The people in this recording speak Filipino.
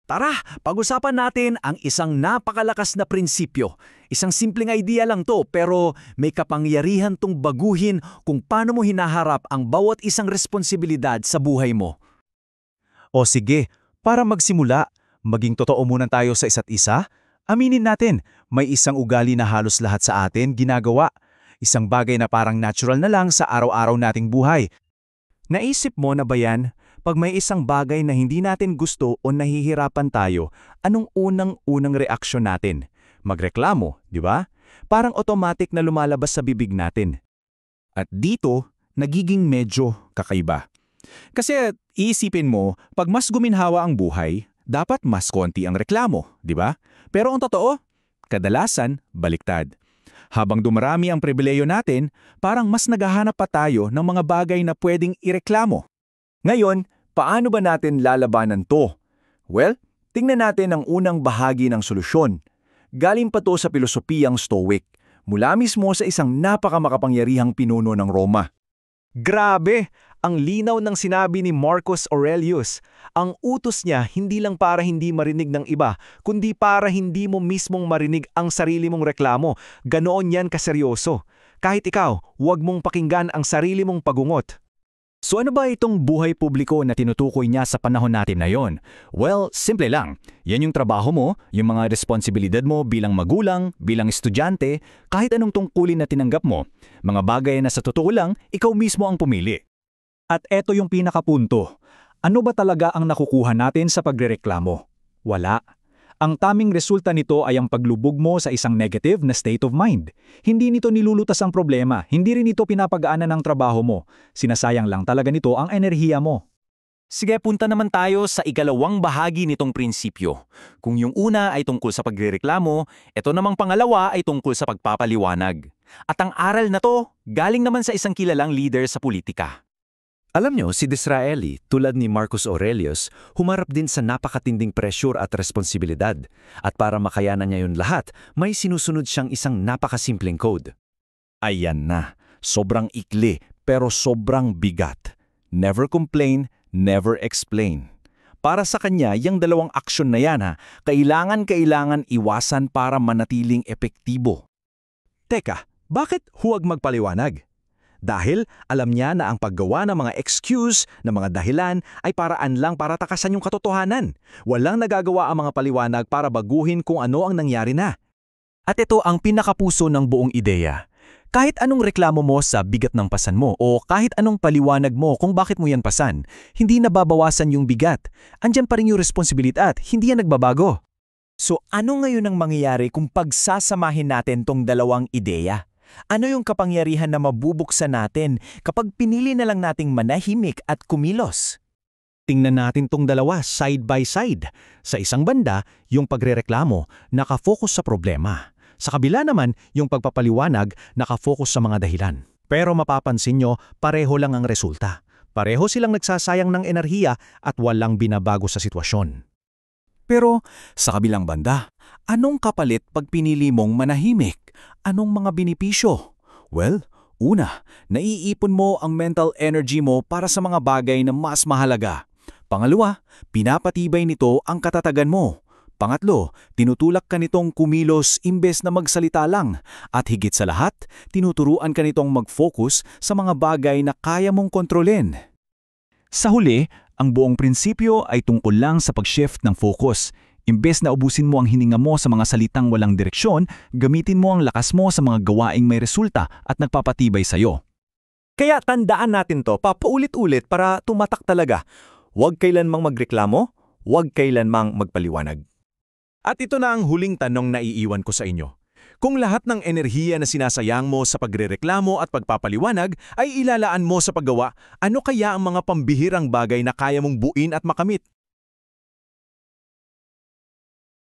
Tara, pag-usapan natin ang isang napakalakas na prinsipyo. Isang simpleng idea lang to pero may kapangyarihan tong baguhin kung paano mo hinaharap ang bawat isang responsibilidad sa buhay mo. O sige, para magsimula, maging totoo muna tayo sa isa't isa. Aminin natin, may isang ugali na halos lahat sa atin ginagawa. Isang bagay na parang natural na lang sa araw-araw nating buhay. Naisip mo na ba yan? Pag may isang bagay na hindi natin gusto o nahihirapan tayo, anong unang reaksyon natin? Magreklamo, di ba? Parang automatic na lumalabas sa bibig natin. At dito, nagiging medyo kakaiba. Kasi iisipin mo, pag mas guminhawa ang buhay, dapat mas konti ang reklamo, di ba? Pero ang totoo, kadalasan, baliktad. Habang dumarami ang pribileyo natin, parang mas naghahanap pa tayo ng mga bagay na pwedeng ireklamo. Ngayon, paano ba natin lalabanan to? Well, tingnan natin ang unang bahagi ng solusyon. Galing pa to sa pilosopiyang Stoic, mula mismo sa isang napakamakapangyarihang pinuno ng Roma. Grabe! Ang linaw ng sinabi ni Marcus Aurelius. Ang utos niya hindi lang para hindi marinig ng iba, kundi para hindi mo mismong marinig ang sarili mong reklamo. Ganoon yan kaseryoso. Kahit ikaw, huwag mong pakinggan ang sarili mong pagungot. So ano ba itong buhay publiko na tinutukoy niya sa panahon natin na yon? Well, simple lang. Yan yung trabaho mo, yung mga responsibilidad mo bilang magulang, bilang estudyante, kahit anong tungkulin na tinanggap mo. Mga bagay na sa totoo lang, ikaw mismo ang pumili. At eto yung pinakapunto. Ano ba talaga ang nakukuha natin sa pagrereklamo? Wala. Ang taming resulta nito ay ang paglubog mo sa isang negative na state of mind. Hindi nito nilulutas ang problema, hindi rin ito pinapagaanan ng trabaho mo. Sinasayang lang talaga nito ang enerhiya mo. Sige, punta naman tayo sa ikalawang bahagi nitong prinsipyo. Kung yung una ay tungkol sa pagrereklamo, ito namang pangalawa ay tungkol sa pagpapaliwanag. At ang aral na to, galing naman sa isang kilalang leader sa politika. Alam nyo, si Disraeli, tulad ni Marcus Aurelius, humarap din sa napakatinding pressure at responsibilidad. At para makayanan niya yun lahat, may sinusunod siyang isang napakasimpleng code. Ayan na, sobrang ikli pero sobrang bigat. Never complain, never explain. Para sa kanya, yung dalawang aksyon na yan kailangan iwasan para manatiling epektibo. Teka, bakit huwag magpaliwanag? Dahil alam niya na ang paggawa ng mga excuse, ng mga dahilan, ay paraan lang para takasan yung katotohanan. Walang nagagawa ang mga paliwanag para baguhin kung ano ang nangyari na. At ito ang pinakapuso ng buong ideya. Kahit anong reklamo mo sa bigat ng pasan mo o kahit anong paliwanag mo kung bakit mo yan pasan, hindi nababawasan yung bigat. Andyan pa rin yung responsibilidad, hindi yan nagbabago. So ano ngayon ang mangyayari kung pagsasamahin natin tong dalawang ideya? Ano yung kapangyarihan na mabubuksan natin kapag pinili na lang nating manahimik at kumilos? Tingnan natin tong dalawa side by side. Sa isang banda, yung pagrereklamo, nakafocus sa problema. Sa kabila naman, yung pagpapaliwanag, nakafocus sa mga dahilan. Pero mapapansin nyo, pareho lang ang resulta. Pareho silang nagsasayang ng enerhiya at walang binabago sa sitwasyon. Pero sa kabilang banda, anong kapalit pag pinili mong manahimik? Anong mga benepisyo? Well, una, naiipon mo ang mental energy mo para sa mga bagay na mas mahalaga. Pangalawa, pinapatibay nito ang katatagan mo. Pangatlo, tinutulak ka nitong kumilos imbes na magsalita lang. At higit sa lahat, tinuturuan ka nitong mag-focus sa mga bagay na kaya mong kontrolin. Sa huli, ang buong prinsipyo ay tungkol lang sa pag-shift ng focus. Imbes na ubusin mo ang hininga mo sa mga salitang walang direksyon, gamitin mo ang lakas mo sa mga gawaing may resulta at nagpapatibay sa'yo. Kaya tandaan natin to papaulit-ulit para tumatak talaga. Huwag kailanmang magreklamo, huwag kailanmang magpaliwanag. At ito na ang huling tanong na iiwan ko sa inyo. Kung lahat ng enerhiya na sinasayang mo sa pagrereklamo at pagpapaliwanag ay ilalaan mo sa paggawa, ano kaya ang mga pambihirang bagay na kaya mong buuin at makamit?